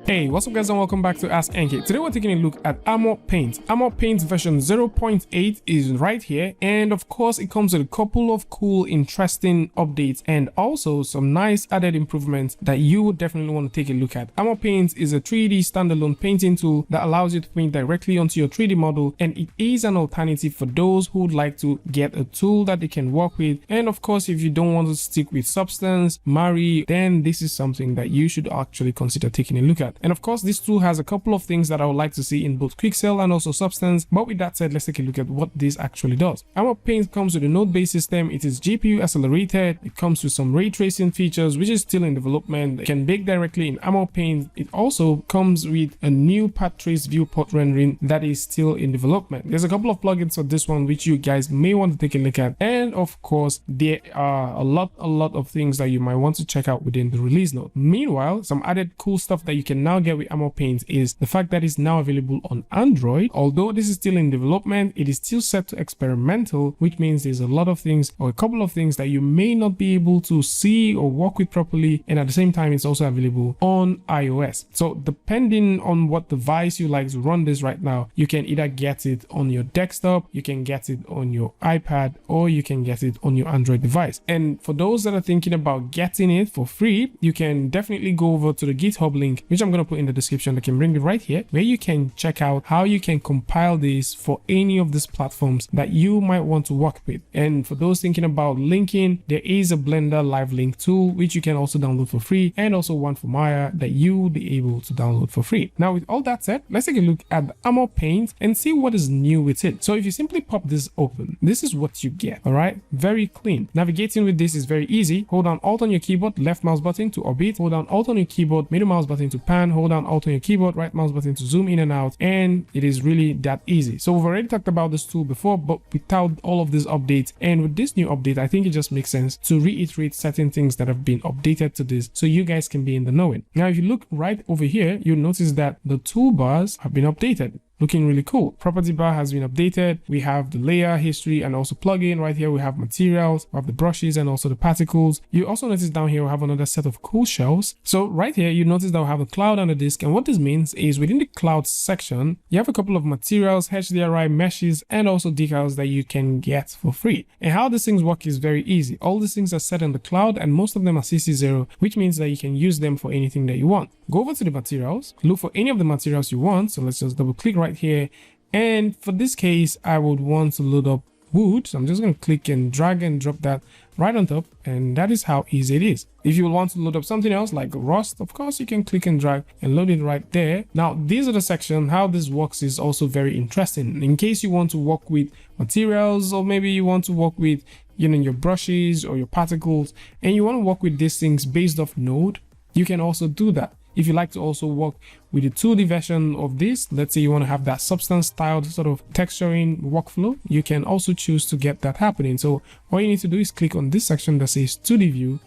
Hey, what's up guys and welcome back to askNK. Today we're taking a look at Armor Paint. Armor Paint version 0.8 is right here, and of course it comes with a couple of cool, interesting updates and also some nice added improvements that you would definitely want to take a look at. Armor Paint is a 3D standalone painting tool that allows you to paint directly onto your 3D model, and it is an alternative for those who would like to get a tool that they can work with. And of course, if you don't want to stick with Substance, Mari, then this is something that you should actually consider taking a look at. And of course, this tool has a couple of things that I would like to see in both Quixel and also Substance. But with that said, let's take a look at what this actually does. Armor Paint comes with a node-based system. It is GPU accelerated. It comes with some ray tracing features, which is still in development. It can bake directly in Armor Paint. It also comes with a new path trace viewport rendering that is still in development. There's a couple of plugins for this one, which you guys may want to take a look at. And of course, there are a lot of things that you might want to check out within the release note. Meanwhile, some added cool stuff that you can now get with Armor Paint is the fact that it's now available on Android. Although this is still in development, it is still set to experimental, which means there's a lot of things or a couple of things that you may not be able to see or work with properly, and at the same time it's also available on iOS. So depending on what device you like to run this right now, you can either get it on your desktop, you can get it on your iPad, or you can get it on your Android device. And for those that are thinking about getting it for free, you can definitely go over to the GitHub link, which I'm going to put in the description. I can bring it right here, where you can check out how you can compile this for any of these platforms that you might want to work with. And for those thinking about linking, there is a Blender live link tool, which you can also download for free, and also one for Maya that you will be able to download for free. Now, with all that said, let's take a look at the Armor Paint and see what is new with it. So if you simply pop this open, this is what you get. All right, very clean. Navigating with this is very easy. Hold down Alt on your keyboard, left mouse button to orbit, hold down Alt on your keyboard, middle mouse button to pan, hold down Alt on your keyboard, right mouse button to zoom in and out, and it is really that easy. So we've already talked about this tool before, but without all of these updates, and with this new update, I think it just makes sense to reiterate certain things that have been updated to this so you guys can be in the knowing. Now, if you look right over here, you'll notice that the toolbars have been updated. Looking really cool. Property bar has been updated. We have the layer, history, and also plugin. Right here we have materials, we have the brushes, and also the particles. You also notice down here we have another set of cool shells. So right here you notice that we have a cloud and a disk, and what this means is within the cloud section you have a couple of materials, HDRI, meshes, and also decals that you can get for free. And how these things work is very easy. All these things are set in the cloud, and most of them are CC0, which means that you can use them for anything that you want. Go over to the materials, look for any of the materials you want. So let's just double click right here, and for this case I would want to load up wood, so I'm just going to click and drag and drop that right on top, and that is how easy it is. If you want to load up something else like rust, of course you can click and drag and load it right there. Now these are the section. How this works is also very interesting in case you want to work with materials, or maybe you want to work with your brushes or your particles, and you want to work with these things based off node. You can also do that. If you like to also work with the 2D version of this, let's say you want to have that substance styled sort of texturing workflow, you can also choose to get that happening. So all you need to do is click on this section that says 2D view,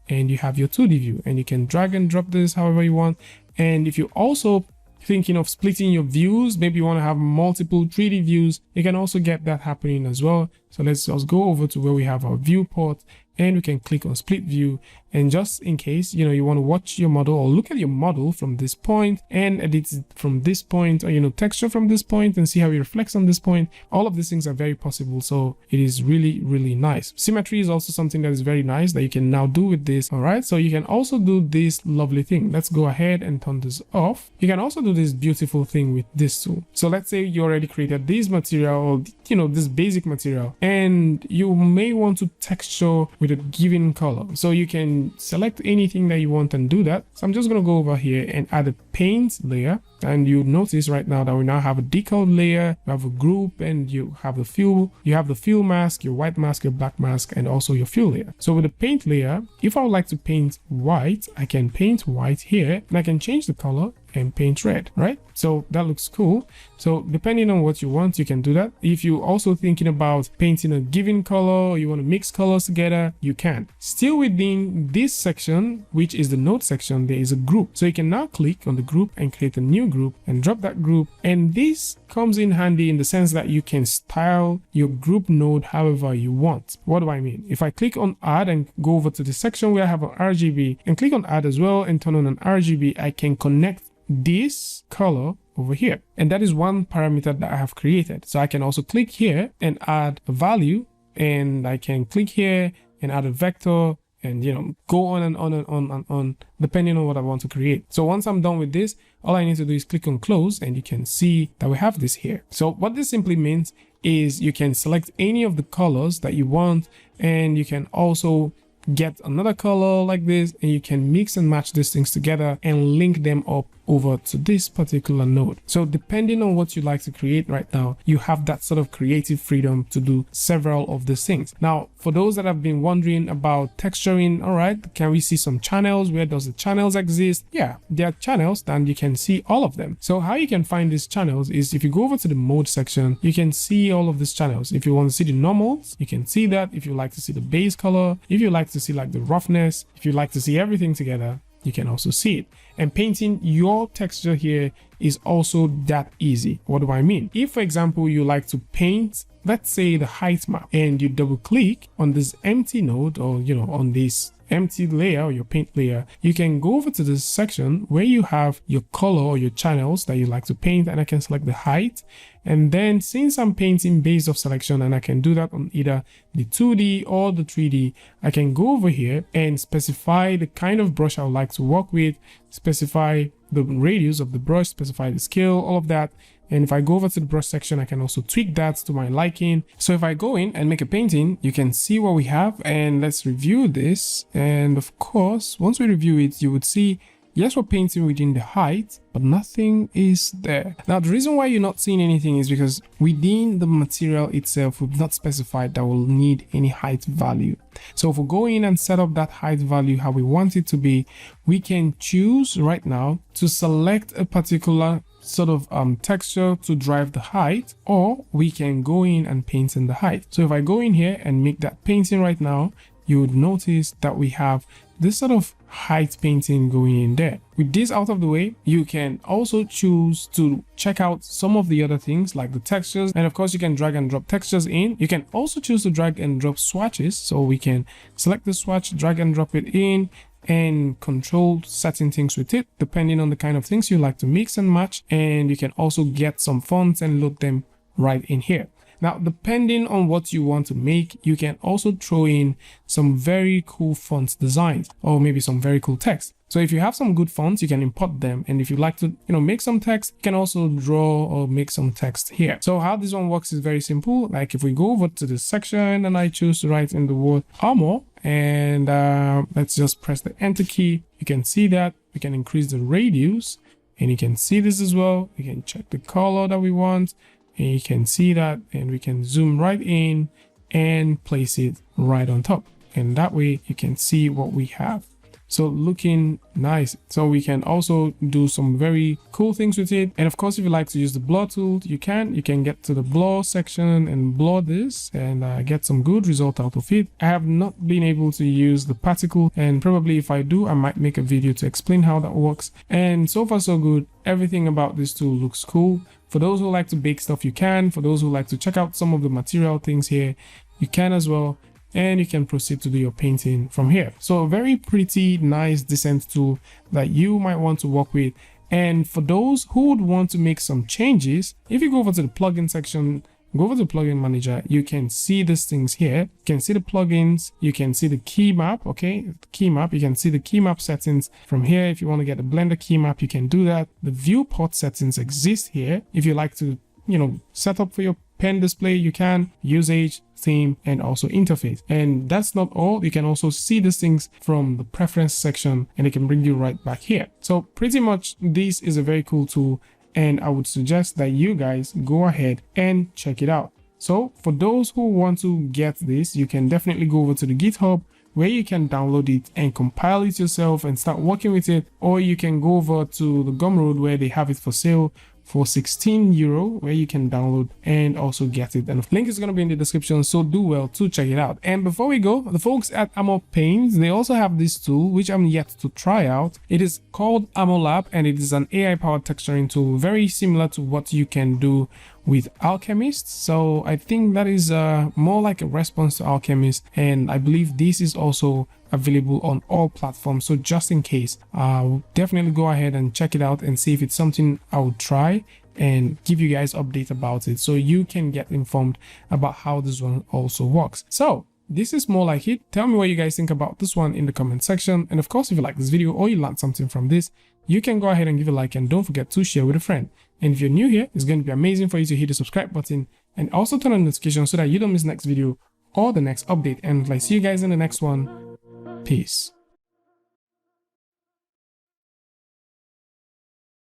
and you have your 2D view, and you can drag and drop this however you want. And if you also thinking of splitting your views, maybe you want to have multiple 3D views, you can also get that happening as well. So let's just go over to where we have our viewport, and we can click on split view. And just in case you want to watch your model or look at your model from this point and edit it from this point, or texture from this point and see how it reflects on this point, all of these things are very possible. So it is really nice. Symmetry is also something that is very nice that you can now do with this. All right, so you can also do this lovely thing. Let's go ahead and turn this off. You can also do this beautiful thing with this tool. So let's say you already created this material, this basic material, and you may want to texture with a given color. So you can select anything that you want and do that. So I'm just going to go over here and add a paint layer, and you notice right now that we now have a decal layer, you have a group, and you have the fill, mask, your white mask, your black mask, and also your fill layer. So with the paint layer, if I would like to paint white, I can paint white here, and I can change the color and paint red, right? So that looks cool. So depending on what you want, you can do that. If you're also thinking about painting a given color, or you want to mix colors together, you can. Still within this section, which is the node section, there is a group. So you can now click on the group and create a new group and drop that group. And this comes in handy in the sense that you can style your group node however you want. What do I mean? If I click on add and go over to the section where I have an RGB and click on add as well and turn on an RGB, I can connect this color over here. And that is one parameter that I have created. So I can also click here and add a value, and I can click here and add a vector, and go on and on and on and on, depending on what I want to create. So once I'm done with this, all I need to do is click on close, and you can see that we have this here. So what this simply means is you can select any of the colors that you want, and you can also get another color like this, and you can mix and match these things together and link them up over to this particular node. So depending on what you like to create right now, you have that sort of creative freedom to do several of these things. Now, for those that have been wondering about texturing, all right, can we see some channels? Where does the channels exist? Yeah, there are channels, and you can see all of them. So how you can find these channels is if you go over to the mode section, you can see all of these channels. If you want to see the normals, you can see that. If you like to see the base color, if you like to see like the roughness, if you like to see everything together, you can also see it. And painting your texture here is also that easy. What do I mean? If, for example, you like to paint, let's say the height map, and you double click on this empty node, or on this empty layer or your paint layer, you can go over to this section where you have your color or your channels that you like to paint, and I can select the height. And then since I'm painting based off selection, and I can do that on either the 2D or the 3D, I can go over here and specify the kind of brush I would like to work with, specify the radius of the brush, specify the scale, all of that. And if I go over to the brush section, I can also tweak that to my liking. So if I go in and make a painting, you can see what we have, and let's review this. And of course, once we review it, you would see, yes, we're painting within the height, but nothing is there. Now, the reason why you're not seeing anything is because within the material itself, we've not specified that we'll need any height value. So if we go in and set up that height value how we want it to be, we can choose right now to select a particular sort of texture to drive the height, or we can go in and paint in the height. So if I go in here and make that painting right now, you would notice that we have this sort of height painting going in there. With this out of the way, you can also choose to check out some of the other things like the textures, and of course you can drag and drop textures in. You can also choose to drag and drop swatches, so we can select the swatch, drag and drop it in, and control certain things with it depending on the kind of things you like to mix and match. And you can also get some fonts and load them right in here. Now, depending on what you want to make, you can also throw in some very cool font designs, or maybe some very cool text. So if you have some good fonts, you can import them. And if you like to, make some text, you can also draw or make some text here. So how this one works is very simple. Like if we go over to this section and I choose to write in the word armor, and let's just press the enter key, you can see that we can increase the radius, and you can see this as well. We can check the color that we want, and you can see that, and we can zoom right in and place it right on top, and that way you can see what we have. So looking nice. So we can also do some very cool things with it. And of course, if you like to use the blur tool, you can get to the blur section and blur this and get some good result out of it. I have not been able to use the particle, and probably if I do, I might make a video to explain how that works. And so far so good. Everything about this tool looks cool. For those who like to bake stuff, you can. For those who like to check out some of the material things here, you can as well. And you can proceed to do your painting from here. So a very pretty nice descent tool that you might want to work with. And for those who would want to make some changes, if you go over to the plugin section, go over to plugin manager, you can see these things here. You can see the plugins, you can see the key map, okay? Key map, you can see the key map settings from here. If you want to get a Blender key map, you can do that. The viewport settings exist here. If you like to, set up for your pen display, you can usage, theme, and also interface. And that's not all. You can also see these things from the preference section, and it can bring you right back here. So pretty much this is a very cool tool, and I would suggest that you guys go ahead and check it out. So for those who want to get this, you can definitely go over to the GitHub where you can download it and compile it yourself and start working with it, or you can go over to the Gumroad where they have it for sale for €16, where you can download and also get it. And the link is going to be in the description, so do well to check it out. And before we go, the folks at Ammo Paints, they also have this tool which I'm yet to try out. It is called Ammo Lab, and it is an AI powered texturing tool, very similar to what you can do with Alchemist. So I think that is more like a response to Alchemist, and I believe this is also available on all platforms. So just in case, definitely go ahead and check it out and see if it's something I would try, and give you guys update about it so you can get informed about how this one also works. So this is more like it. Tell me what you guys think about this one in the comment section, and of course, if you like this video or you learned something from this, you can go ahead and give a like, and don't forget to share with a friend. And if you're new here, it's going to be amazing for you to hit the subscribe button and also turn on notifications so that you don't miss the next video or the next update. And I see you guys in the next one. Peace.